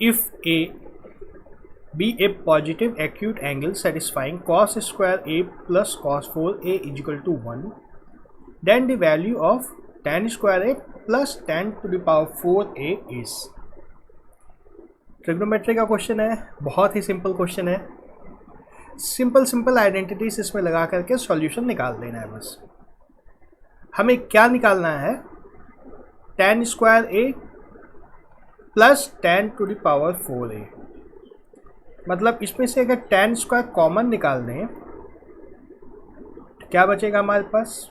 If A be a positive acute angle satisfying cos square A plus cos 4A is equal to 1, then the value of tan square A plus tan to the power 4A is। Trigonometry का question है, बहुत ही simple question है। Simple identities इसमें लगा करके solution निकाल देना है। बस हमें क्या निकालना है, tan square A plus tan to the power 4A। मतलब इसमें से अगर tan स्क्वायर कॉमन निकाल दें तो क्या बचेगा हमारे पास,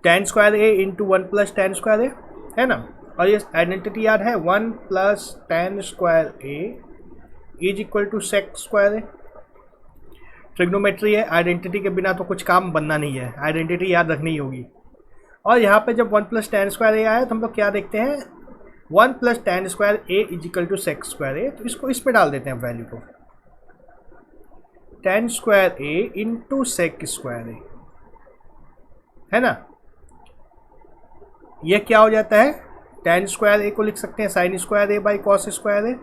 tan square A into 1 plus tan square A, है ना। और ये आइडेंटिटी याद है, 1 plus tan square A is equal to sec square A। Trigonometry है, आइडेंटिटी के बिना तो कुछ काम बनना नहीं है, आइडेंटिटी याद रखनी होगी। और यहाँ पे जब 1 प्लस tan स्क्वायर A आया तो हम लोग क्या देखते हैं, 1 plus tan square A is equal to sec square A। तो इसको इसमें डाल देते हैं वैल्यू को, tan square A into sec square A, है ना। ये क्या हो जाता है, tan स्क्वायर A को लिख सकते हैं sin square A by cos square A,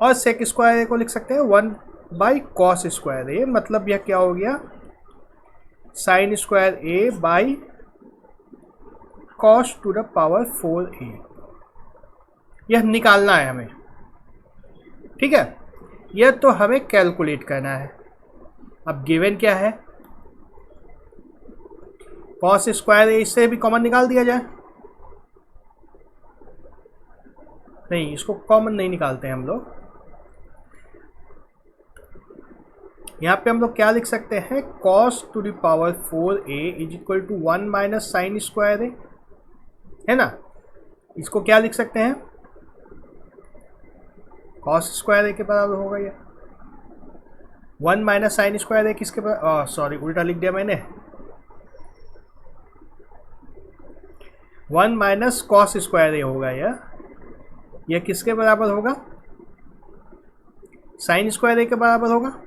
और sec स्क्वायर A को लिख सकते हैं 1 बाई cos स्क्वायर A। मतलब यह क्या हो गया, sin square A by cos to the power 4A। यह निकालना है हमें, ठीक है। यह तो हमें कैलकुलेट करना है। अब गिवन क्या है, cos स्क्वायर A, इससे भी कॉमन निकाल दिया जाए। नहीं, इसको कॉमन नहीं निकालते हैं हम लोग। यहाँ पे हम लोग क्या लिख सकते हैं, cos to the power 4A is equal to 1 minus sine square A, है ना। इसको क्या लिख सकते हैं, cos स्क्वायर A के बराबर होगा ये 1 माइनस साइन स्क्वायर A किसके बराबर, सॉरी उल्टा लिख दिया मैंने, 1 माइनस कॉस स्क्वायर A होगा यह किसके बराबर होगा, साइन स्क्वायर A के बराबर होगा।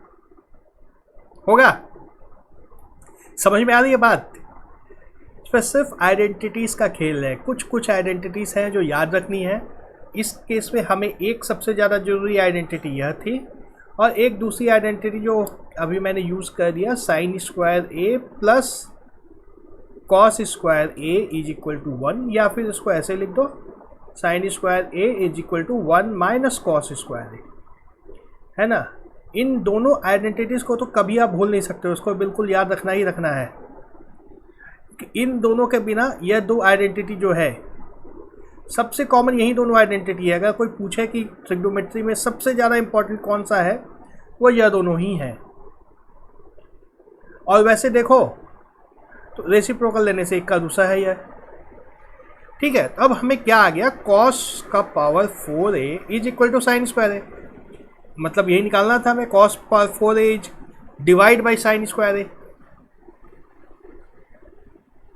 समझ में आ रही है बात। इस पर सिर्फ आइडेंटिटीज़ का खेल है। कुछ आइडेंटिटीज़ हैं जो याद रखनी है। इस केस में हमें एक सबसे ज़्यादा ज़रूरी आइडेंटिटी यह थी, और एक दूसरी आइडेंटिटी जो अभी मैंने यूज़ कर दिया, sine square A plus cos square A is equal to 1, या फिर इसको ऐसे लिख दो, sine square A is equal to 1 minus cos square A, है ना। इन दोनों आइडेंटिटीज़ को तो कभी आप भूल नहीं सकते, उसको बिल्कुल याद रखना ही रखना है कि इन दोनों के बिना यह दो आइडेंटिटी जो है, सबसे कॉमन यही दोनों आइडेंटिटी है। अगर कोई पूछे कि ट्रिग्नोमेट्री में सबसे ज़्यादा इंपॉर्टेंट कौन सा है, वो यह दोनों ही हैं। और वैसे देखो तो रेसिप्रोकल लेने से एक का दूसरा है यह, ठीक है। अब हमें क्या आ गया, cos का power 4A is equal to sine square A। मतलब यही निकालना था हमें, cos power 4A is divide by sine square A।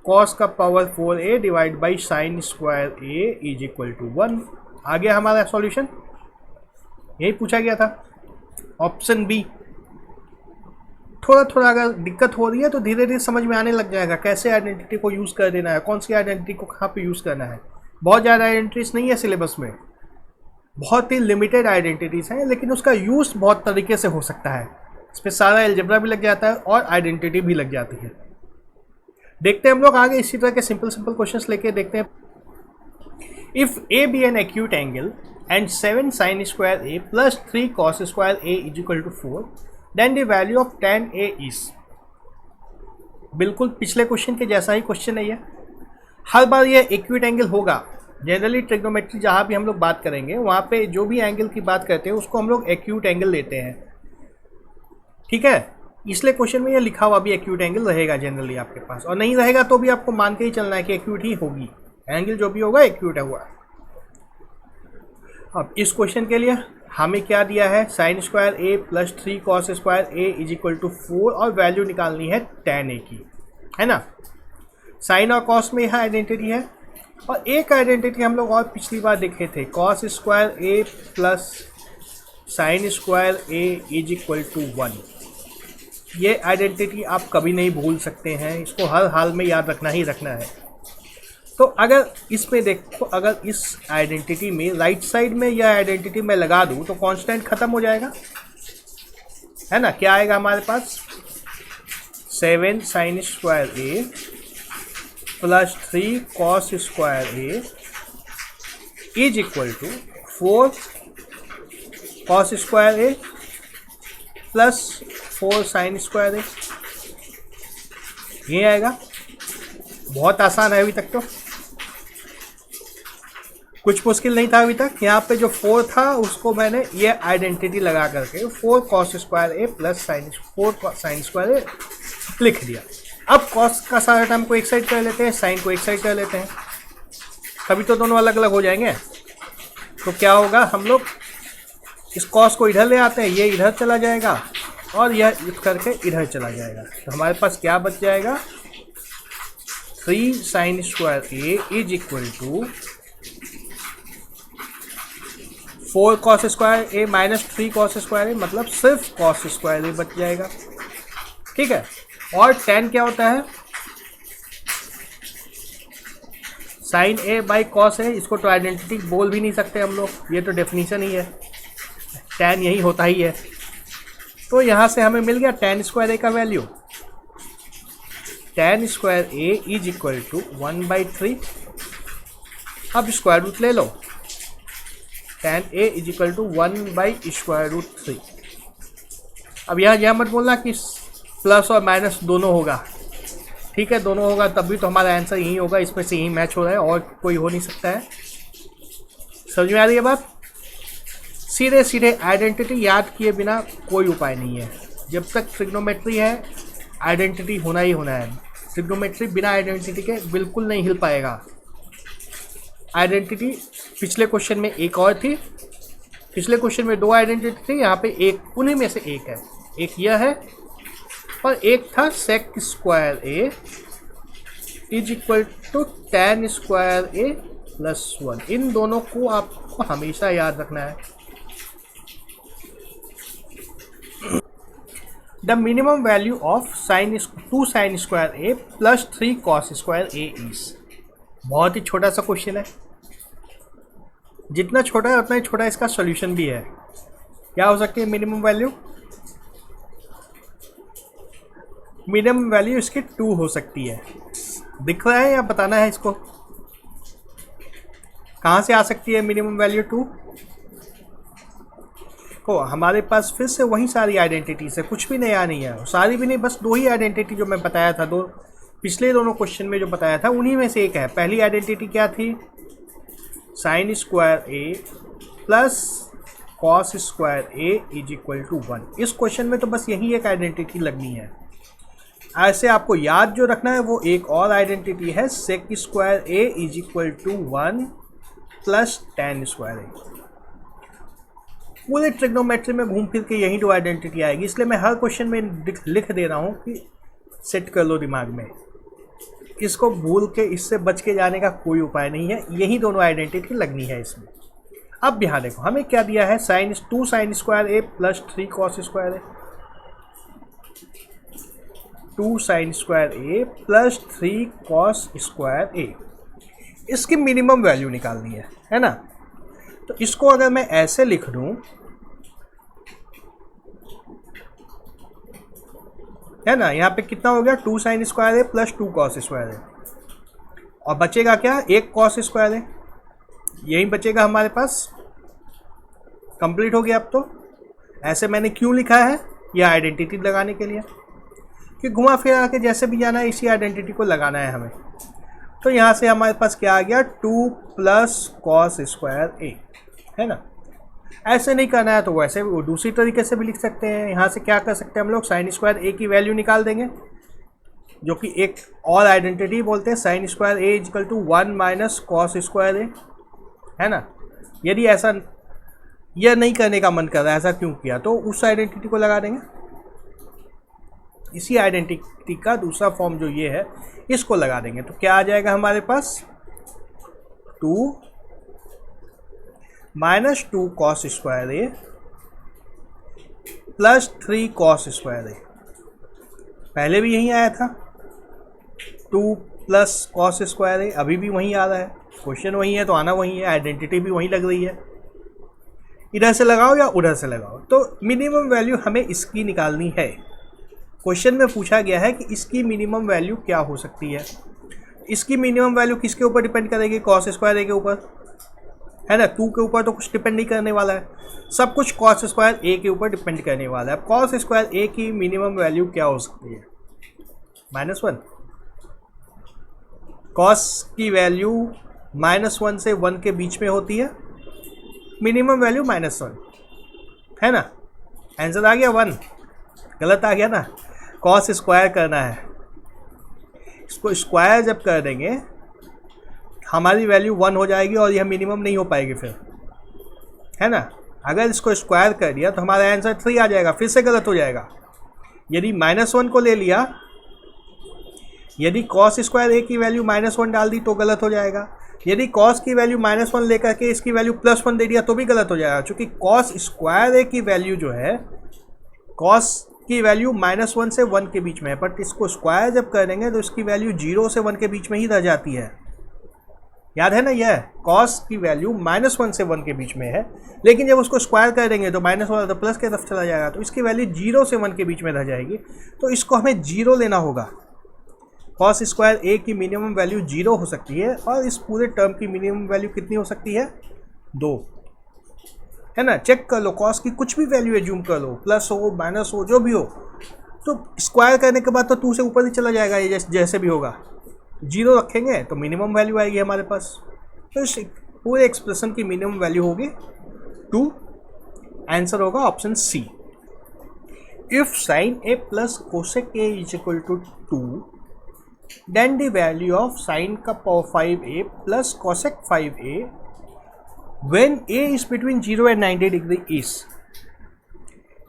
cos का power 4A divide by sine square A is equal to 1। आ गया हमारा सॉल्यूशन, यही पूछा गया था, ऑप्शन बी। थोड़ा अगर दिक्कत हो रही है तो धीरे धीरे समझ में आने लग जाएगा कैसे आइडेंटिटी को यूज़ कर देना है, कौन सी आइडेंटिटी को कहाँ पे यूज़ करना है। बहुत ज़्यादा आइडेंटिटीज नहीं है सिलेबस में, बहुत ही लिमिटेड आइडेंटिटीज़ हैं, लेकिन उसका यूज़ बहुत तरीके से हो सकता है। इस पर सारा एल्जेब्रा भी लग जाता है और आइडेंटिटी भी लग जाती है। देखते हैं हम लोग आगे इसी तरह के सिंपल क्वेश्चंस लेके देखते हैं। If A B an acute angle and 7 sine square A plus 3 cos square A is equal to 4, then the value of tan A is. बिल्कुल पिछले क्वेश्चन के जैसा ही क्वेश्चन है ये। हर बार ये एक्यूट एंगल होगा। जनरली ट्रिग्नोमेट्री जहाँ भी हम लोग बात करेंगे वहाँ पे जो भी एंगल की बात करते हैं उसको हम लोग एक्यूट एंगल लेते हैं, ठीक है। इसलिए क्वेश्चन में ये लिखा हुआ भी एक्यूट एंगल रहेगा जनरली आपके पास, और नहीं रहेगा तो भी आपको मान के ही चलना है कि एक्यूट ही होगी, एंगल जो भी होगा एक्यूट हुआ। अब इस क्वेश्चन के लिए हमें क्या दिया है, sine square A plus 3 cos square A is equal to 4, और वैल्यू निकालनी है tan A की, है ना। साइन और कॉस में यह आइडेंटिटी है, और एक आइडेंटिटी हम लोग और पिछली बार देखे थे, cos square A plus sine square A is equal to 1। ये आइडेंटिटी आप कभी नहीं भूल सकते हैं, इसको हर हाल में याद रखना ही रखना है। तो अगर इसमें देखो, अगर इस आइडेंटिटी में राइट साइड में यह आइडेंटिटी मैं लगा दूं तो कांस्टेंट खत्म हो जाएगा, है ना। क्या आएगा हमारे पास, 7 sine square A plus 3 cos square A is equal to 4 cos square A plus 4 sine square A. ये आएगा। बहुत आसान है, अभी तक तो कुछ मुश्किल नहीं था अभी तक। यहाँ पे जो 4 था उसको मैंने ये आइडेंटिटी लगा करके 4 cos square A plus sign 4 sine square ए लिख दिया। अब कॉस का सारा टर्म को एक साइड कर लेते हैं, साइन को एक साइड कर लेते हैं, तभी तो दोनों अलग अलग हो जाएंगे। तो क्या होगा, हम लोग इस कॉस को इधर ले आते हैं, ये इधर चला जाएगा और यह इधर करके इधर चला जाएगा। तो हमारे पास क्या बच जाएगा, 3 sine square A is equal to 4 cos square A minus 3 cos square A, मतलब सिर्फ कॉस स्क्वायर ए बच जाएगा। ठीक है। और tan क्या होता है, साइन ए बाई कॉस है। इसको तो आइडेंटिटी बोल भी नहीं सकते हम लोग, ये तो डेफिनेशन ही है, tan यही होता ही है। तो यहाँ से हमें मिल गया tan स्क्वायर ए का value, tan square A is equal to 1/3। अब स्क्वायर रूट ले लो, tan a is equal to 1/√3। अब यहाँ मत बोलना कि प्लस और माइनस दोनों होगा, ठीक है, दोनों होगा तब भी तो हमारा आंसर यही होगा, इसमें से यही मैच हो रहा है और कोई हो नहीं सकता है। समझ में आ रही है बात। सीधे सीधे आइडेंटिटी याद किए बिना कोई उपाय नहीं है। जब तक ट्रिग्नोमेट्री है आइडेंटिटी होना ही होना है। ट्रिग्नोमेट्री बिना आइडेंटिटी के बिल्कुल नहीं हिल पाएगा। आइडेंटिटी पिछले क्वेश्चन में एक और थी, पिछले क्वेश्चन में 2 आइडेंटिटी थी, यहाँ पे एक, उन्हीं में से एक है। एक यह है और एक था sec square A is equal to tan square A plus 1। इन दोनों को आपको हमेशा याद रखना है। The minimum value of two sine square A plus 3 cos square A is. बहुत ही छोटा सा क्वेश्चन है, जितना छोटा है उतना ही छोटा इसका सॉल्यूशन भी है। क्या हो सकती है मिनिमम वैल्यू, मिनिमम वैल्यू इसकी 2 हो सकती है। दिख रहा है या बताना है इसको, कहाँ से आ सकती है मिनिमम वैल्यू 2 को। हमारे पास फिर से वही सारी आइडेंटिटीज है, कुछ भी नया नहीं है, सारी भी नहीं, बस 2 ही आइडेंटिटी जो मैं बताया था, पिछले दोनों क्वेश्चन में जो बताया था उन्हीं में से एक है। पहली आइडेंटिटी क्या थी, sine square A plus cos square A is equal to 1। इस क्वेश्चन में तो बस यही एक आइडेंटिटी लगनी है। ऐसे आपको याद जो रखना है वो एक और आइडेंटिटी है, sec square A is equal to 1 plus tan square A. पूरे ट्रिग्नोमेट्री में घूम फिर के यही 2 आइडेंटिटी आएगी, इसलिए मैं हर क्वेश्चन में लिख दे रहा हूँ कि सेट कर लो दिमाग में। इसको भूल के, इससे बच के जाने का कोई उपाय नहीं है, यही दोनों आइडेंटिटी लगनी है इसमें। अब यहाँ देखो हमें क्या दिया है, 2 sign square A plus 3 cos square A. 2 sign square A plus 3 cos square ए, इसकी मिनिमम वैल्यू निकालनी है ना। तो इसको अगर मैं ऐसे लिख दूं, है ना, यहाँ पे कितना हो गया, 2 sign square A plus 2 cos square ए, और बचेगा क्या, 1 कॉस स्क्वायर ए, यही बचेगा हमारे पास। कंप्लीट हो गया। अब तो ऐसे मैंने क्यों लिखा है, यह आइडेंटिटी लगाने के लिए, कि घुमा फिरा के जैसे भी जाना है इसी आइडेंटिटी को लगाना है हमें। तो यहाँ से हमारे पास क्या आ गया, 2 प्लस कॉस स्क्वायर ए, है ना। ऐसे नहीं करना है तो वैसे वो दूसरी तरीके से भी लिख सकते हैं। यहाँ से क्या कर सकते हैं हम लोग, साइन स्क्वायर ए की वैल्यू निकाल देंगे, जो कि एक और आइडेंटिटी बोलते हैं, sine square A equal to 1 minus cos square A, है ना। यदि ऐसा यह नहीं करने का मन कर रहा है, ऐसा क्यों किया, तो उस आइडेंटिटी को लगा देंगे। इसी आइडेंटिटी का दूसरा फॉर्म जो ये है, इसको लगा देंगे। तो क्या आ जाएगा हमारे पास, 2 minus 2 cos square A plus 3 cos square ए। पहले भी यही आया था, 2 प्लस कॉस स्क्वायर ए अभी भी वहीं आ रहा है, क्वेश्चन वही है तो आना वही है, आइडेंटिटी भी वहीं लग रही है। इधर से लगाओ या उधर से लगाओ, तो मिनिमम वैल्यू हमें इसकी निकालनी है। क्वेश्चन में पूछा गया है कि इसकी मिनिमम वैल्यू क्या हो सकती है। इसकी मिनिमम वैल्यू किसके ऊपर डिपेंड करेगी, कॉस स्क्वायर ए के ऊपर, है ना। 2 के ऊपर तो कुछ डिपेंड नहीं करने वाला है, सब कुछ कॉस स्क्वायर ए के ऊपर डिपेंड करने वाला है। कॉस स्क्वायर ए की मिनिमम वैल्यू क्या हो सकती है, -1। कॉस की वैल्यू -1 से 1 के बीच में होती है, मिनिमम वैल्यू -1, है ना। आंसर आ गया 1, गलत आ गया ना। कॉस स्क्वायर करना है, इसको स्क्वायर जब कर देंगे हमारी वैल्यू 1 हो जाएगी और यह मिनिमम नहीं हो पाएगी फिर, है ना। अगर इसको स्क्वायर कर दिया तो हमारा आंसर 3 आ जाएगा, फिर से गलत हो जाएगा। यदि -1 को ले लिया, यदि कॉस स्क्वायर ए की वैल्यू -1 डाल दी तो गलत हो जाएगा। यदि कॉस की वैल्यू -1 लेकर के इसकी वैल्यू +1 दे दिया तो भी गलत हो जाएगा, क्योंकि कॉस स्क्वायर ए की वैल्यू जो है, कॉस की वैल्यू -1 से 1 के बीच में है, बट इसको स्क्वायर जब कर देंगे तो इसकी वैल्यू 0 से 1 के बीच में ही रह जाती है। याद है ना, यह कॉस की वैल्यू -1 से 1 के बीच में है, लेकिन जब उसको स्क्वायर कर देंगे तो माइनस वाला तो प्लस की तरफ चला जाएगा, तो इसकी वैल्यू 0 से 1 के बीच में रह जाएगी। तो इसको हमें 0 लेना होगा। कॉस स्क्वायर ए की मिनिमम वैल्यू 0 हो सकती है, और इस पूरे टर्म की मिनिमम वैल्यू कितनी हो सकती है, 2, है ना। चेक कर लो, कॉस की कुछ भी वैल्यू एज्यूम कर लो, प्लस हो माइनस हो जो भी हो, तो स्क्वायर करने के बाद तो 2 से ऊपर ही चला जाएगा, ये जैसे भी होगा। 0 रखेंगे तो मिनिमम वैल्यू आएगी हमारे पास, तो इस पूरे एक्सप्रेशन की मिनिमम वैल्यू होगी 2। आंसर होगा option C. If sine A plus cosec A is equal to 2, then the value of sine का power 5a plus cosec 5a when a is between 0 and 90 degree is।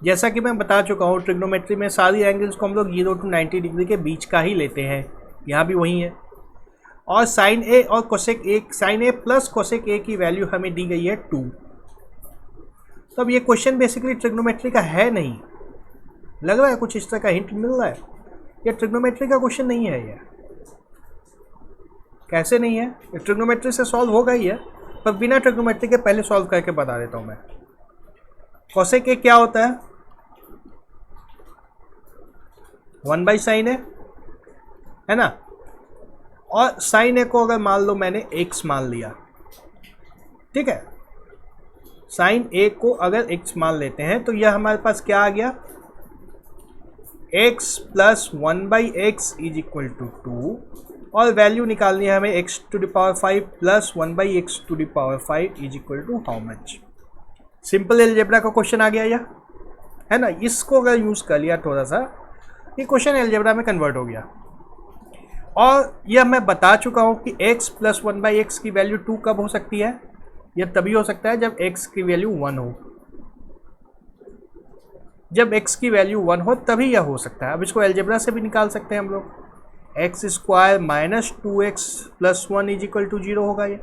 जैसा कि मैं बता चुका हूँ, trigonometry में सारी एंगल्स को हम लोग 0 to 90 डिग्री के बीच का ही लेते हैं, यहाँ भी वही है। और साइन ए और cosec A, sine A plus cosec A की वैल्यू हमें दी गई है 2। तो अब ये क्वेश्चन बेसिकली ट्रिग्नोमेट्री का है नहीं, लग रहा है कुछ इस तरह का हिंट मिल रहा है। ये ट्रिग्नोमेट्री का क्वेश्चन नहीं है। ये कैसे नहीं है, ये ट्रिग्नोमेट्री से सॉल्व होगा ही है, पर बिना ट्रिग्नोमेट्री के पहले सॉल्व करके बता देता हूँ मैं। कोसेक ए क्या होता है, 1/sin ए, है ना। और साइन ए को अगर मान लो मैंने x मान लिया, ठीक है, साइन ए को अगर x मान लेते हैं तो यह हमारे पास क्या आ गया, x plus 1/x is equal to 2, और वैल्यू निकालनी है हमें x to the power 5 plus 1/x to the power 5 is equal to how much. Simple algebra का क्वेश्चन आ गया यह, है ना। इसको अगर यूज़ कर लिया थोड़ा सा, ये क्वेश्चन एलजेब्रा में कन्वर्ट हो गया। और यह मैं बता चुका हूँ कि x प्लस 1/x की वैल्यू 2 कब हो सकती है, यह तभी हो सकता है जब x की वैल्यू 1 हो। जब x की वैल्यू 1 हो तभी यह हो सकता है। अब इसको एलजेब्रा से भी निकाल सकते हैं हम लोग, x square minus 2x plus 1 is equal to 0 होगा। ये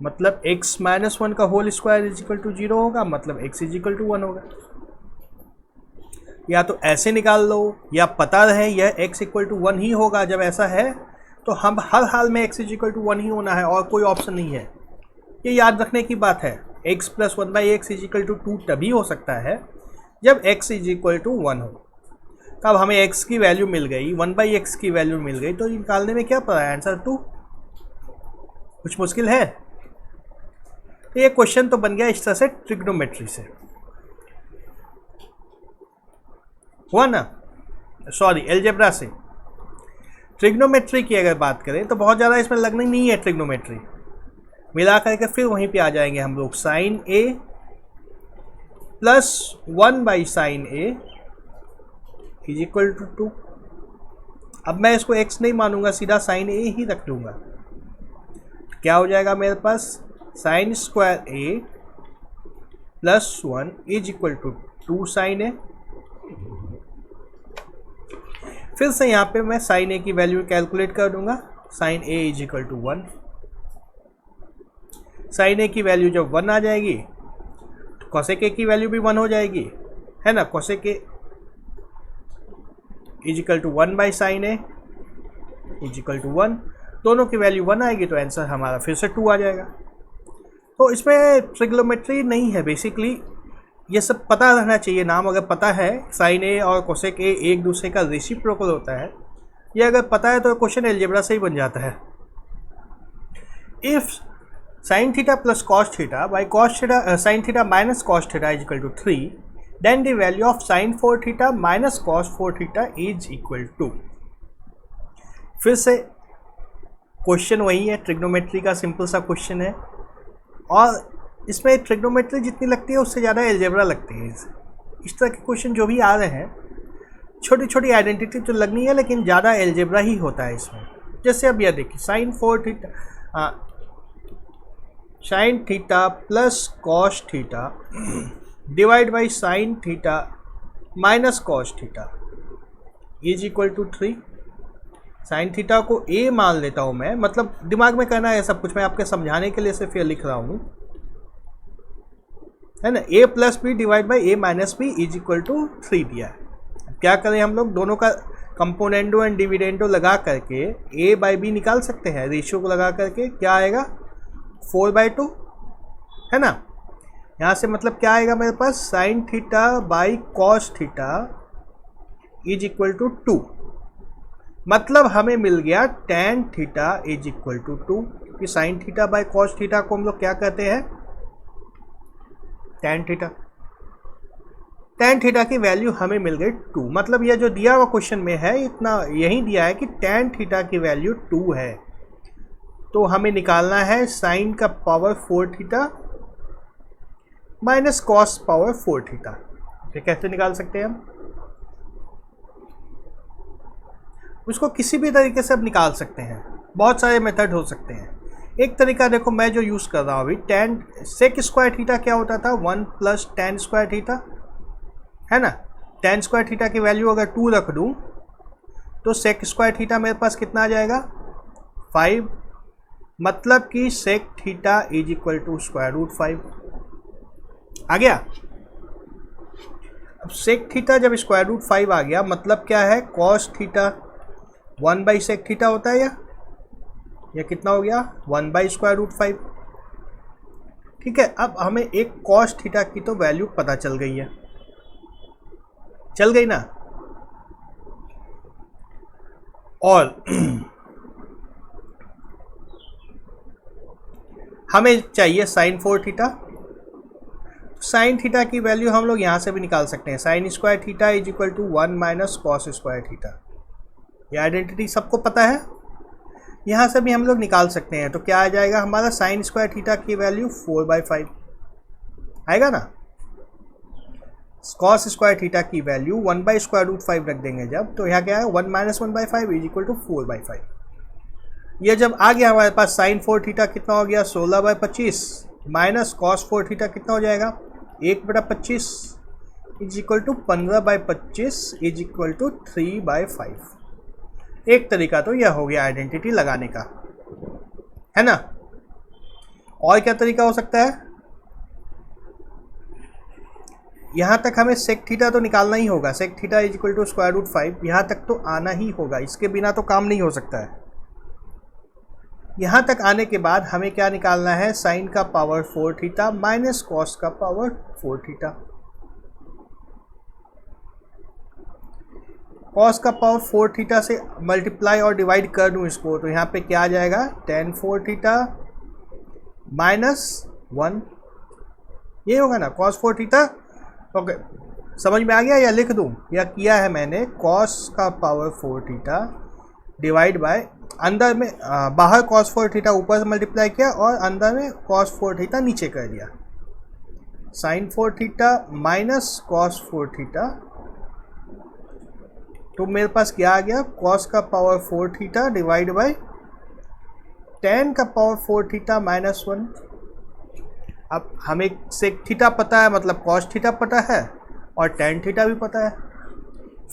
मतलब x माइनस 1 का whole square is equal to 0 होगा, मतलब x इज इक्वल टू 1 होगा। या तो ऐसे निकाल लो, या पता रहे यह x इक्वल टू 1 ही होगा। जब ऐसा है तो हम हर हाल में x इज इक्वल टू 1 ही होना है, और कोई ऑप्शन नहीं है। ये याद रखने की बात है। x plus 1/x is equal to 2 तभी हो सकता है जब x इज इक्वल टू 1 हो। तब हमें x की वैल्यू मिल गई, 1/x की वैल्यू मिल गई, तो निकालने में क्या पड़ा है, आंसर 2। कुछ मुश्किल है। तो ये क्वेश्चन तो बन गया इस तरह से ट्रिग्नोमेट्री से, हुआ ना, सॉरी एलजेब्रा से। ट्रिग्नोमेट्री की अगर बात करें तो बहुत ज़्यादा इसमें लगनी नहीं है ट्रिग्नोमेट्री, मिला करके फिर वहीं पे आ जाएंगे हम लोग। Sine A plus 1/sin A is equal to 2। अब मैं इसको x नहीं मानूंगा, सीधा साइन ए ही रख लूँगा। क्या हो जाएगा मेरे पास, sine square A plus 1 is equal to 2sin A. फिर से यहाँ पे मैं साइन ए की वैल्यू कैलकुलेट कर दूंगा, sine A is equal to 1। Sine A की वैल्यू जब 1 आ जाएगी तो कोसेक ए की वैल्यू भी 1 हो जाएगी, है ना। Cosec A is equal to 1/sin A, is equal to 1, दोनों की वैल्यू 1 आएगी तो आंसर हमारा फिर से 2 आ जाएगा। तो इसमें ट्रिग्नोमेट्री नहीं है बेसिकली, ये सब पता रहना चाहिए। नाम अगर पता है साइन ए और कोसेक ए एक दूसरे का रेसिप्रोकल होता है, ये अगर पता है तो क्वेश्चन अलजेब्रा से ही बन जाता है। If sin theta plus cos theta by cos theta sin theta minus cos theta is equal to 3, then the value of sin 4 theta minus cos 4 theta is equal to। फिर से question वही है, trigonometry का simple सा question है, और इसमें trigonometry जितनी लगती है उससे ज़्यादा अलजेब्रा लगती है। इस तरह के क्वेश्चन जो भी आ रहे हैं, छोटी छोटी आइडेंटिटी तो लगनी है लेकिन ज़्यादा अलजेब्रा ही होता है इसमें। जैसे अब यह देखिए sin 4 theta sin theta plus cos theta divide by sin theta minus cos theta is equal to 3। sin theta को a मान लेता हूँ मैं, मतलब दिमाग में करना है सब कुछ, मैं आपके समझाने के लिए सिर्फ ये लिख रहा हूँ, है ना। a plus B divide by a minus B is equal to 3 दिया है। क्या करें हम लोग, दोनों का कंपोनेंडो एंड डिविडेंडो लगा करके a बाई बी निकाल सकते हैं। रेशियो को लगा करके क्या आएगा 4/2, है ना। यहाँ से मतलब क्या आएगा मेरे पास, sine theta by cos theta is equal to 2, मतलब हमें मिल गया tan theta is equal to 2, क्योंकि sine theta by cos theta को हम लोग क्या कहते हैं, tan थीटा। tan थीटा की वैल्यू हमें मिल गई 2, मतलब यह जो दिया हुआ क्वेश्चन में है इतना यही दिया है कि tan थीटा की वैल्यू 2 है। तो हमें निकालना है साइन का power 4 theta minus cos power 4 theta. ये कैसे निकाल सकते हैं हम, उसको किसी भी तरीके से अब निकाल सकते हैं, बहुत सारे मेथड हो सकते हैं। एक तरीका देखो मैं जो यूज़ कर रहा हूँ अभी, tan सेक स्क्वायर थीटा क्या होता था, 1 प्लस tan स्क्वायर थीटा, है ना। tan स्क्वायर थीटा की वैल्यू अगर 2 रख दूँ तो सेक स्क्वायर थीटा मेरे पास कितना आ जाएगा 5, मतलब कि sec theta is equal to square root 5 आ गया। अब सेक थीटा जब स्क्वायर रूट 5 आ गया, मतलब क्या है, cos theta 1 by sec theta होता है, या कितना हो गया 1 बाई स्क्वायर रूट 5। ठीक है, अब हमें एक कॉस थीटा की तो वैल्यू पता चल गई है, चल गई ना। और हमें चाहिए साइन 4 थीटा, साइन थीटा की वैल्यू हम लोग यहाँ से भी निकाल सकते हैं, sine square theta is equal to 1 minus cos square theta. ये आइडेंटिटी सबको पता है, यहाँ से भी हम लोग निकाल सकते हैं। तो क्या आ जाएगा हमारा, साइन स्क्वायर थीटा की वैल्यू 4/5 आएगा ना। कॉस स्क्वायर थीटा की वैल्यू 1 बाई स्क्वायर रूट 5 रख देंगे जब, तो यहाँ क्या है 1 माइनस 1/5 इज इक्वल टू 4/5। ये जब आ गया हमारे पास साइन 4 थीटा कितना हो गया 16/25 माइनस कॉस 4 थीटा कितना हो जाएगा 1/25 is equal to 15/25 is equal to 3/5। एक तरीका तो यह हो गया आइडेंटिटी लगाने का, है ना। और क्या तरीका हो सकता है, यहाँ तक हमें सेक थीटा तो निकालना ही होगा, sec theta is equal to square root 5 यहाँ तक तो आना ही होगा, इसके बिना तो काम नहीं हो सकता है। यहाँ तक आने के बाद हमें क्या निकालना है, साइन का पावर 4 थीटा माइनस कॉस का पावर 4 थीटा। कॉस का पावर 4 थीटा से मल्टीप्लाई और डिवाइड कर दूँ इसको, तो यहाँ पे क्या आ जाएगा tan 4 थीटा माइनस 1, ये होगा ना कॉस 4 थीटा। ओके, समझ में आ गया, या लिख दूँ, या किया है मैंने, कॉस का पावर 4 थीटा डिवाइड बाय अंदर में बाहर cos 4 थीटा ऊपर से मल्टीप्लाई किया और अंदर में cos 4 थीटा नीचे कर दिया, sin 4 theta minus cos 4 theta. तो मेरे पास क्या आ गया, cos का power 4 theta divide bye tan का पावर 4 थीटा माइनस 1। अब हमें सेक थीटा पता है, मतलब cos थीटा पता है, और tan थीटा भी पता है।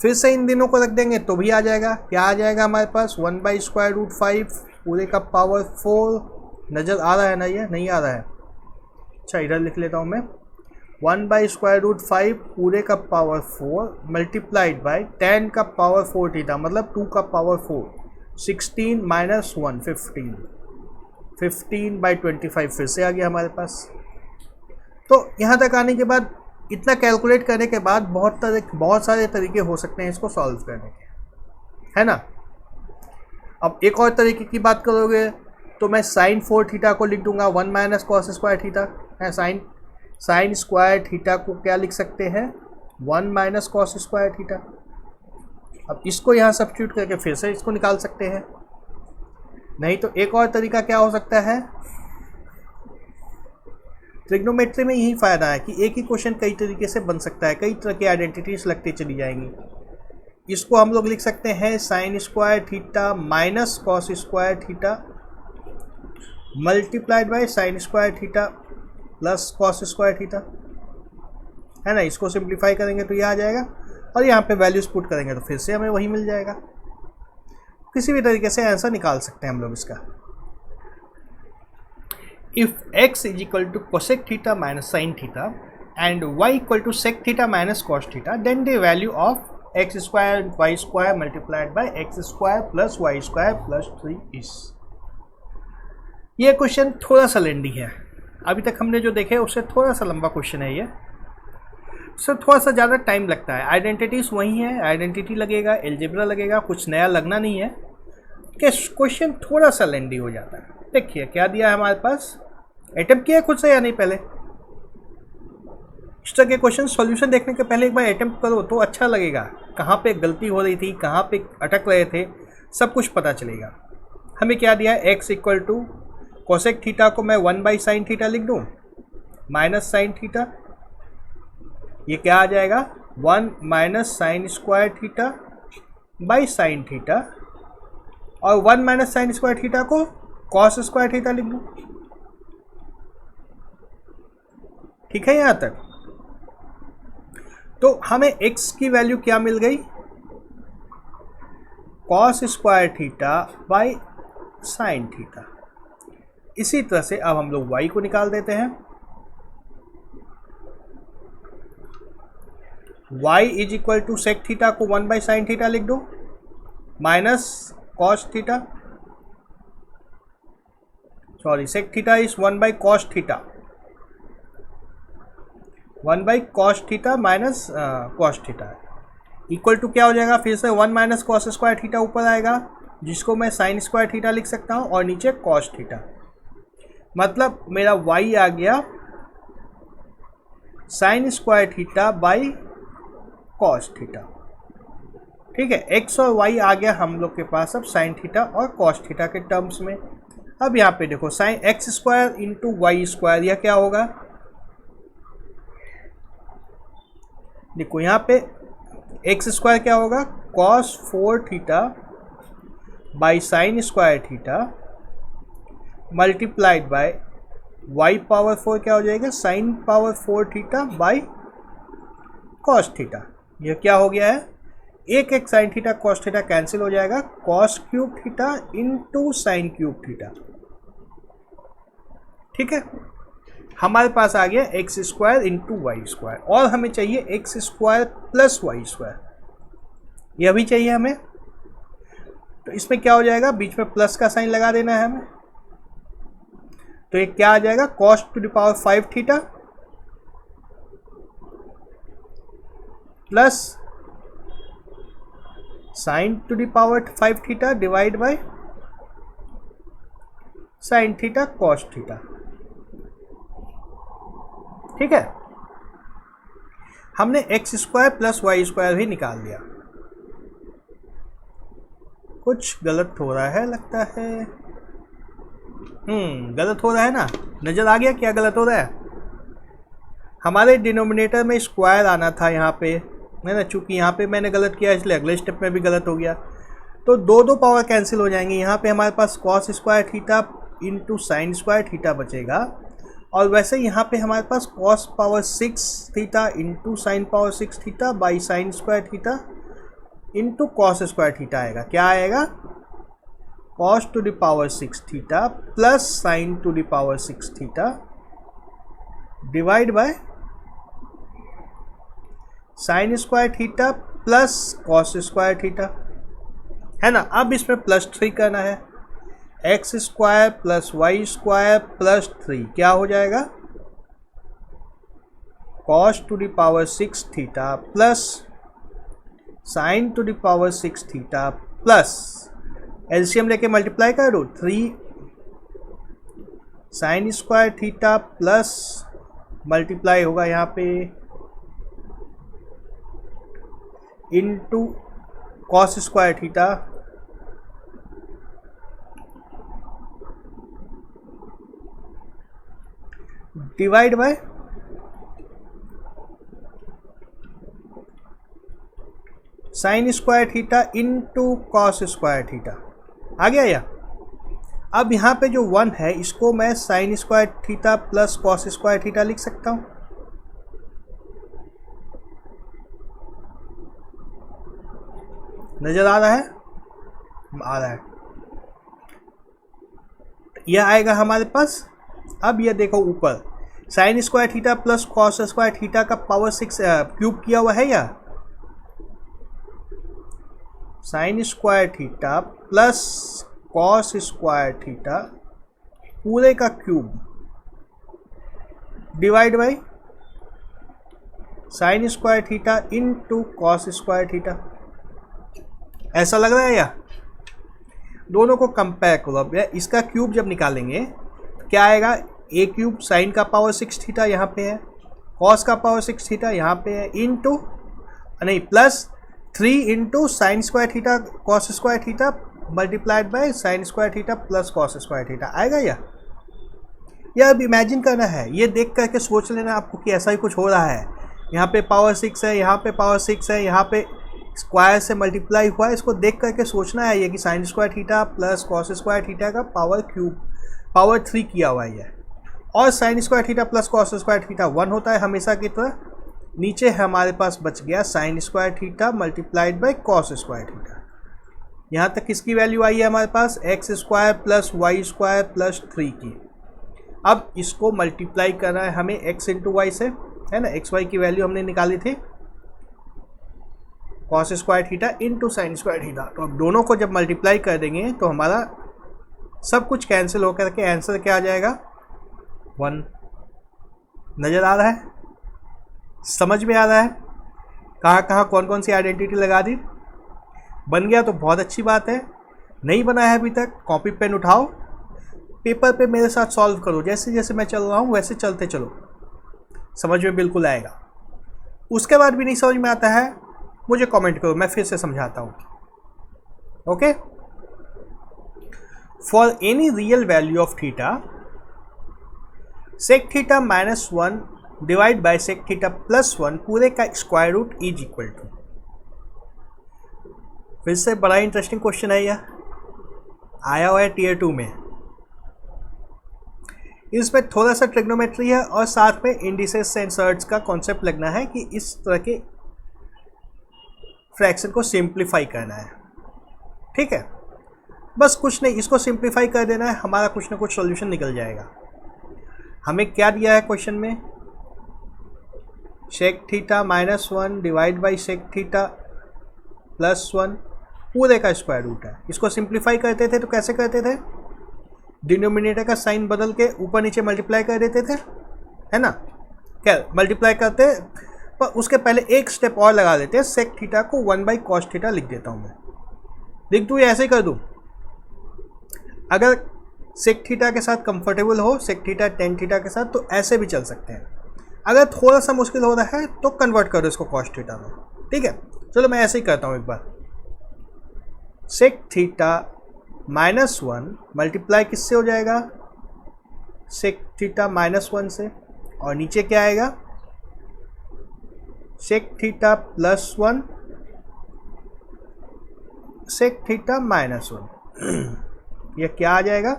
फिर से इन दिनों को रख देंगे तो भी आ जाएगा, क्या आ जाएगा हमारे पास 1 बाई स्क्वायर रूट 5 पूरे का पावर 4। नज़र आ रहा है ना, ये नहीं आ रहा है, अच्छा इधर लिख लेता हूँ मैं, 1 बाई स्क्वायर रूट 5 पूरे का पावर 4 मल्टीप्लाइड बाई tan का पावर 4 थीटा, मतलब 2 का पावर 4 16 माइनस 1 15, 15/25 फिर से आ गया हमारे पास। तो यहाँ तक आने के बाद इतना कैलकुलेट करने के बाद बहुत सारे तरीके हो सकते हैं इसको सॉल्व करने के, है ना। अब एक और तरीके की बात करोगे तो मैं साइन 4 थीटा को लिख दूंगा 1 माइनस कॉस स्क्वायर थीटा है। साइन स्क्वायर थीटा को क्या लिख सकते हैं, 1 माइनस कॉस स्क्वायर थीटा। अब इसको यहाँ सब्स्टिट्यूट करके फिर से इसको निकाल सकते हैं। नहीं तो एक और तरीका क्या हो सकता है, ट्रिग्नोमेट्री में यही फ़ायदा है कि एक ही क्वेश्चन कई तरीके से बन सकता है, कई तरह की आइडेंटिटीज लगती चली जाएंगी। इसको हम लोग लिख सकते हैं sine square theta minus cos square theta multiplied bye sine square theta plus cos square theta, है ना। इसको सिंप्लीफाई करेंगे तो ये आ जाएगा और यहाँ पे वैल्यूज पुट करेंगे तो फिर से हमें वही मिल जाएगा। किसी भी तरीके से आंसर निकाल सकते हैं हम लोग इसका। If x is equal to cosec theta minus sine theta and y equal to sec theta minus cos theta, then the value of X square Y square multiplied by X square plus Y square plus 3 is. ये question थोड़ा सा लेंदी है, अभी तक हमने जो देखे उससे थोड़ा सा लंबा क्वेश्चन है ये, सर थोड़ा सा ज़्यादा टाइम लगता है। आइडेंटिटीज वही है, आइडेंटिटी लगेगा, एल्जेब्रा लगेगा, कुछ नया लगना नहीं है कि क्वेश्चन थोड़ा सा लेंदी हो जाता है। देखिए क्या दिया है हमारे पास, अटेम्प्ट किया है खुद से या नहीं, पहले इस तरह के क्वेश्चन सॉल्यूशन देखने के पहले एक बार अटेम्प्ट करो तो अच्छा लगेगा, कहाँ पे गलती हो रही थी, कहाँ पे अटक रहे थे, सब कुछ पता चलेगा। हमें क्या दिया है, x equal to cosec theta को मैं 1 बाई साइन थीटा लिख दूँ माइनस साइन थीटा, ये क्या आ जाएगा 1 minus sine square theta by sine theta, और 1 माइनस साइन स्क्वायर थीटा को कॉस स्क्वायर थीटा लिख दूँ। ठीक है यहाँ तक। तो हमें x की वैल्यू क्या मिल गई, cos square theta by sine theta. इसी तरह से अब हम लोग y को निकाल देते हैं। y is equal to sec theta को 1 बाई साइन थीटा लिख दो minus cos theta, sorry sec theta is 1 by cos theta, 1 by cos theta minus cos theta equal to क्या हो जाएगा, फिर से 1 माइनस कॉस स्क्वायर थीटा ऊपर आएगा जिसको मैं साइन स्क्वायर थीटा लिख सकता हूँ और नीचे कॉस थीटा, मतलब मेरा y आ गया sine square theta by cos theta. ठीक है, x और y आ गया हम लोग के पास अब साइन थीटा और कॉस थीटा के टर्म्स में। अब यहाँ पे देखो sine X square into Y square, यह क्या होगा, देखो यहाँ पे एक्स स्क्वायर क्या होगा, cos 4 theta by sine square theta multiplied by Y power 4 क्या हो जाएगा, sine power 4 theta by cos theta. यह क्या हो गया है, एक sine theta cos theta cancel हो जाएगा, cos cube theta into sine cube theta. ठीक है, हमारे पास आ गया X square into Y square, और हमें चाहिए X square plus Y square, यह भी चाहिए हमें। तो इसमें क्या हो जाएगा, बीच में प्लस का साइन लगा देना है हमें। तो ये क्या आ जाएगा, cos to the power 5 theta plus sine to the power 5 theta divide by sine theta cos theta. ठीक है, हमने X square plus Y square भी निकाल दिया। कुछ गलत हो रहा है लगता है, गलत हो रहा है ना, नजर आ गया क्या गलत हो रहा है। हमारे डिनोमिनेटर में स्क्वायर आना था यहाँ पे, है ना, चूंकि यहाँ पे मैंने गलत किया इसलिए अगले स्टेप में भी गलत हो गया। तो दो पावर कैंसिल हो जाएंगे, यहाँ पे हमारे पास cos square theta into sine square theta बचेगा, और वैसे यहाँ पे हमारे पास cos power 6 theta into sine power 6 theta by sine square theta into cos square theta आएगा। क्या आएगा, cos to the power 6 theta plus sine to the power 6 theta divide by sine square theta plus cos square theta, है ना। अब इसमें +3 करना है, X square plus Y square plus 3 क्या हो जाएगा, cos to the power 6 theta plus sine to the power 6 theta plus LCM लेके मल्टीप्लाई कर दो, 3 sine square theta plus multiply होगा यहाँ पे into cos square theta divide by sine square theta into cos square theta. आ गया या। अब यहाँ पे जो 1 है इसको मैं sign square theta plus cos square theta लिख सकता हूँ। नजर आ रहा है, आ रहा है, यह आएगा हमारे पास। अब ये देखो ऊपर sign square theta plus cos square theta का पावर 6 क्यूब किया हुआ है या sign square theta plus cos square theta पूरे का cube divide by sine square theta into cos square theta. ऐसा लग रहा है या। दोनों को कंपेयर करो। अब इसका क्यूब जब निकालेंगे तो क्या आएगा, ए क्यूब साइन का पावर 6 थीटा यहाँ पे है, कॉस का पावर 6 थीटा यहाँ पे है, इनटू नहीं plus 3 into sine square theta cos square theta multiplied bye sine square theta plus cos square theta. आएगा या। यह अब इमेजिन करना है, ये देख करके सोच लेना आपको कि ऐसा ही कुछ हो रहा है। यहाँ पे पावर 6 है, यहाँ पे पावर 6 है, यहाँ पे स्क्वायर से मल्टीप्लाई हुआ है। इसको देख करके सोचना है ये कि sign square theta plus cos square theta का पावर क्यूब पावर 3 किया हुआ है। और sign square theta plus cos square theta 1 होता है हमेशा की तरह। नीचे हमारे पास बच गया sine square theta multiplied by cos square theta. यहाँ तक किसकी वैल्यू आई है हमारे पास, x square plus Y square plus 3 की। अब इसको मल्टीप्लाई करना है हमें एक्स इंटू वाई से, है ना। एक्स वाई की वैल्यू हमने निकाली थी cos square theta into sine square theta. तो अब दोनों को जब मल्टीप्लाई कर देंगे तो हमारा सब कुछ कैंसिल होकर के आंसर क्या आ जाएगा, 1। नज़र आ रहा है, समझ में आ रहा है कहाँ कहाँ कौन कौन सी आइडेंटिटी लगा दी। बन गया तो बहुत अच्छी बात है। नहीं बना है अभी तक, कॉपी पेन उठाओ, पेपर पे मेरे साथ सॉल्व करो। जैसे जैसे मैं चल रहा हूँ वैसे चलते चलो, समझ में बिल्कुल आएगा। उसके बाद भी नहीं समझ में आता है मुझे कमेंट करो, मैं फिर से समझाता हूँ। Okay. For any real value of theta sec theta -1 divide by sec theta +1 पूरे का square root is equal to. फिर से बड़ा इंटरेस्टिंग क्वेश्चन है यह, आया हुआ है टीयर 2 में। इसमें थोड़ा सा ट्रिग्नोमेट्री है और साथ में इंडिसेस एंड सर्ट्स का कॉन्सेप्ट लगना है कि इस तरह के फ्रैक्शन को सिंप्लीफाई करना है। ठीक है, बस कुछ नहीं, इसको सिंप्लीफाई कर देना है, हमारा कुछ ना कुछ सॉल्यूशन निकल जाएगा। हमें क्या दिया है क्वेश्चन में, sec theta -1 divide by sec theta +1 पूरे का स्क्वायर रूट है। इसको सिंप्लीफाई करते थे तो कैसे करते थे, डिनोमिनेटर का साइन बदल के ऊपर नीचे मल्टीप्लाई कर देते थे, है ना। क्या मल्टीप्लाई करते, पर उसके पहले एक स्टेप और लगा देते हैं, सेक थीटा को 1/cos थीटा लिख देता हूँ मैं। लिख दूँ या ऐसे ही कर दूँ, अगर सेक थीटा के साथ कंफर्टेबल हो, सेक थीटा टेन थीटा के साथ, तो ऐसे भी चल सकते हैं। अगर थोड़ा सा मुश्किल हो रहा है तो कन्वर्ट करो इसको कॉस थीटा में। ठीक है, चलो मैं ऐसे ही करता हूँ एक बार। सेक थीटा -1 मल्टीप्लाई किससे हो जाएगा, सेक थीटा -1 से, और नीचे क्या आएगा, सेक थीटा +1 सेक थीटा -1 यह क्या आ जाएगा,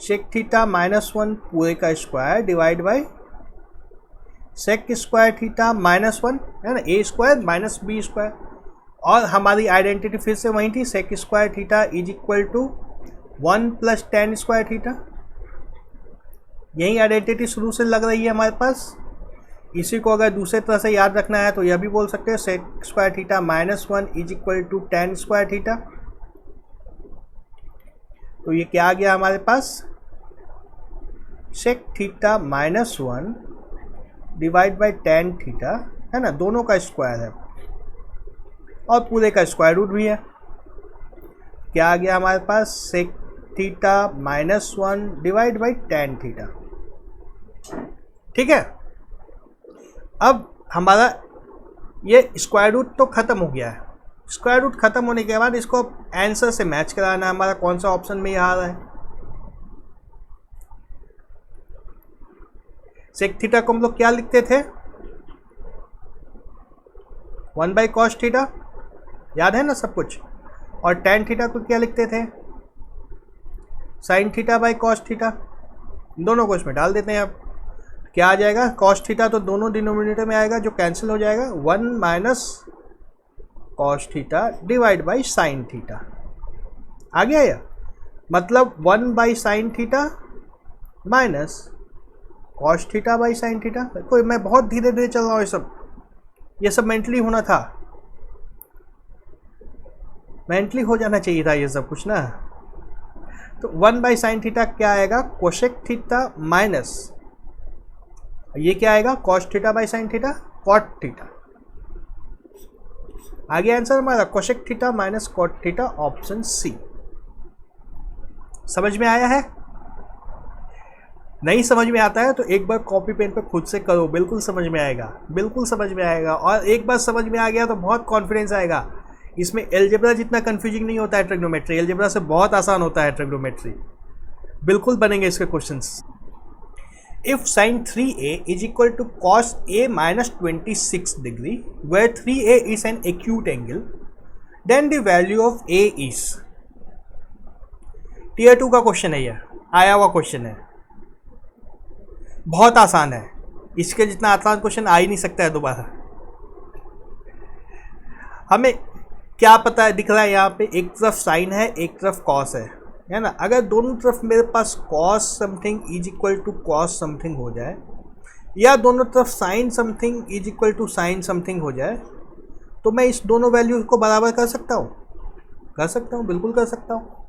सेक थीटा -1 पूरे का square divide by sec square theta -1, है ना, A square minus B square. और हमारी आइडेंटिटी फिर से वही थी, sec square theta is equal to 1 + tan square theta. यही आइडेंटिटी शुरू से लग रही है हमारे पास। इसी को अगर दूसरे तरह से याद रखना है तो यह भी बोल सकते हैं sec square theta -1 is equal to tan square theta. तो ये क्या आ गया हमारे पास, sec theta -1 divide by tan theta, है ना, दोनों का स्क्वायर है और पूरे का स्क्वायर रूट भी है। क्या आ गया हमारे पास, sec theta -1 divide by tan theta. ठीक है, अब हमारा ये स्क्वायर रूट तो ख़त्म हो गया है। स्क्वायर रूट ख़त्म होने के बाद इसको आंसर से मैच कराना है, हमारा कौन सा ऑप्शन में आ रहा है। सेक थीटा को हम लोग क्या लिखते थे, 1 बाई कॉस थीटा, याद है ना सब कुछ। और टेन थीटा को क्या लिखते थे, sign theta by cos theta. दोनों को इसमें डाल देते हैं। अब क्या आ जाएगा, कॉस थीटा तो दोनों डिनोमिनेटर में आएगा जो कैंसिल हो जाएगा, 1 minus cos theta divide by sine theta. आ गया यह, मतलब 1 by sine theta minus cos theta by sine theta. कोई, मैं बहुत धीरे धीरे चल रहा हूँ, ये सब मेंटली होना था, मेंटली हो जाना चाहिए था ये सब कुछ ना। तो 1 बाई साइन थीटा क्या आएगा, कोशेक थीटा माइनस, ये क्या आएगा, cos theta by sine theta, cot theta. आगे आंसर हमारा cosec theta minus cot theta, option C. समझ में आया है? नहीं समझ में आता है तो एक बार कॉपी पेन पे खुद से करो, बिल्कुल समझ में आएगा, बिल्कुल समझ में आएगा। और एक बार समझ में आ गया तो बहुत कॉन्फिडेंस आएगा। इसमें एलजेब्रा जितना कंफ्यूजिंग नहीं होता है ट्रिग्नोमेट्री, एलजेब्रा से बहुत आसान होता है ट्रिग्नोमेट्री। बिल्कुल बनेंगे इसके questions. If sine 3a is equal to cos a minus 26 degree where 3a is an acute angle, then the value of a is. Tier 2 का क्वेश्चन है, यह आया हुआ क्वेश्चन है, बहुत आसान है। इसके जितना आसान क्वेश्चन आ ही नहीं सकता है दोबारा। हमें क्या पता है, दिख रहा है यहाँ पे, एक तरफ साइन है एक तरफ कॉस है ना। अगर दोनों तरफ मेरे पास cos something is equal to cos something हो जाए, या दोनों तरफ sine something is equal to sine something हो जाए, तो मैं इस दोनों वैल्यू को बराबर कर सकता हूँ, बिल्कुल कर सकता हूँ।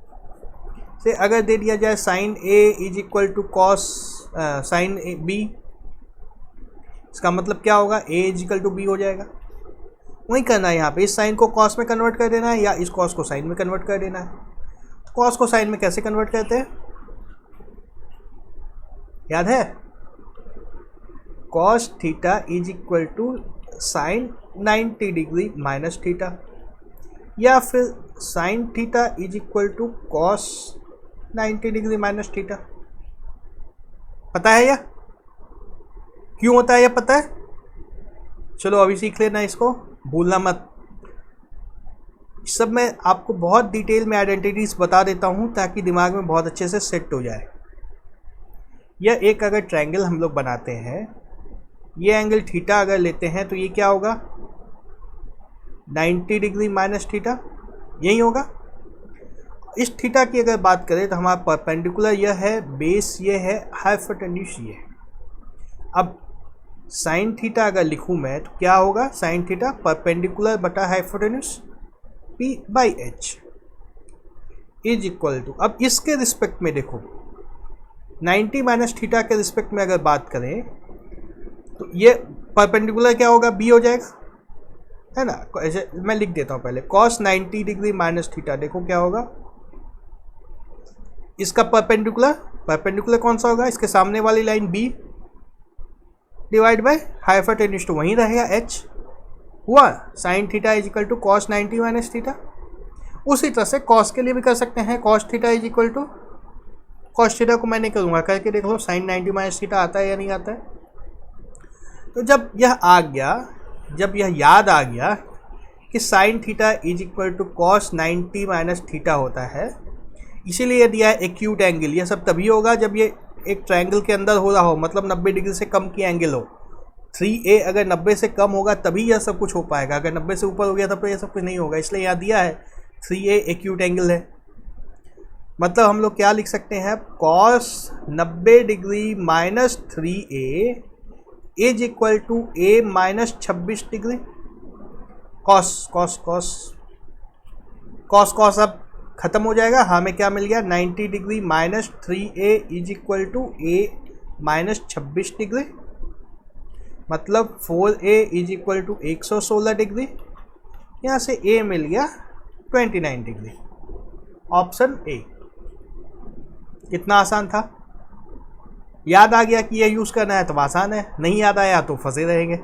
से अगर दे दिया जाए sine a is equal to cos sine b, इसका मतलब क्या होगा, a is equal to b हो जाएगा। वही करना है यहाँ पे, इस साइन को कॉस में कन्वर्ट कर देना है या इस कॉस को साइन में कन्वर्ट कर देना है। कॉस को साइन में कैसे कन्वर्ट करते हैं, याद है, cos theta is equal to sine 90 degree minus theta, या फिर sine theta is equal to cos 90 degree minus theta. पता है या क्यों होता है, यह पता है? चलो अभी सीख लेना, इसको भूलना मत। सब मैं आपको बहुत डिटेल में आइडेंटिटीज बता देता हूँ ताकि दिमाग में बहुत अच्छे से सेट हो जाए। यह एक अगर ट्रायंगल हम लोग बनाते हैं, ये एंगल थीटा अगर लेते हैं तो ये क्या होगा, 90 डिग्री माइनस थीटा, यही होगा। इस थीटा की अगर बात करें तो हमारा परपेंडिकुलर यह है, बेस ये है, हाइपोटेन्यूज ये है। अब साइन थीटा अगर लिखूँ मैं तो क्या होगा, साइन थीटा परपेंडिकुलर बटा hypotenuse P by H is equal to, अब इसके रिस्पेक्ट में देखो 90 माइनस थीटा के रिस्पेक्ट में अगर बात करें तो ये परपेंडिकुलर क्या होगा, B हो जाएगा, है ना। ऐसे मैं लिख देता हूँ पहले, कॉस 90 डिग्री माइनस थीटा, देखो क्या होगा, इसका परपेंडिकुलर कौन सा होगा, इसके सामने वाली line B divide by hypotenuse, तो वहीं रहेगा H हुआ। Sine theta is equal to cos 90 minus theta. उसी तरह से कॉस के लिए भी कर सकते हैं, cos theta is equal to, cos theta को मैं नहीं करूँगा, करके देख लो साइन 90 माइनस थीटा आता है या नहीं आता है। तो जब यह आ गया, जब यह याद आ गया कि sine theta is equal to cos 90 minus theta होता है, इसीलिए यह दिया है एक्यूट एंगल। यह सब तभी होगा जब ये एक ट्रायंगल के अंदर हो रहा हो, मतलब 90 डिग्री से कम की एंगल हो। 3a अगर 90 से कम होगा तभी यह सब कुछ हो पाएगा, अगर 90 से ऊपर हो गया तब तो यह सब कुछ नहीं होगा। इसलिए यहाँ दिया है 3a एक्यूट एंगल है, मतलब हम लोग क्या लिख सकते हैं, cos 90 degree minus 3a is equal to A minus 26 degree. Cos cos cos cos cos अब खत्म हो जाएगा, हमें क्या मिल गया 90 degree minus 3a is equal to A minus 26 degree, मतलब 4a is equal to 116 degree. यहाँ से a मिल गया 29 डिग्री। Option A. कितना आसान था। याद आ गया कि ये यूज़ करना है तो आसान है, नहीं याद आया तो फंसे रहेंगे।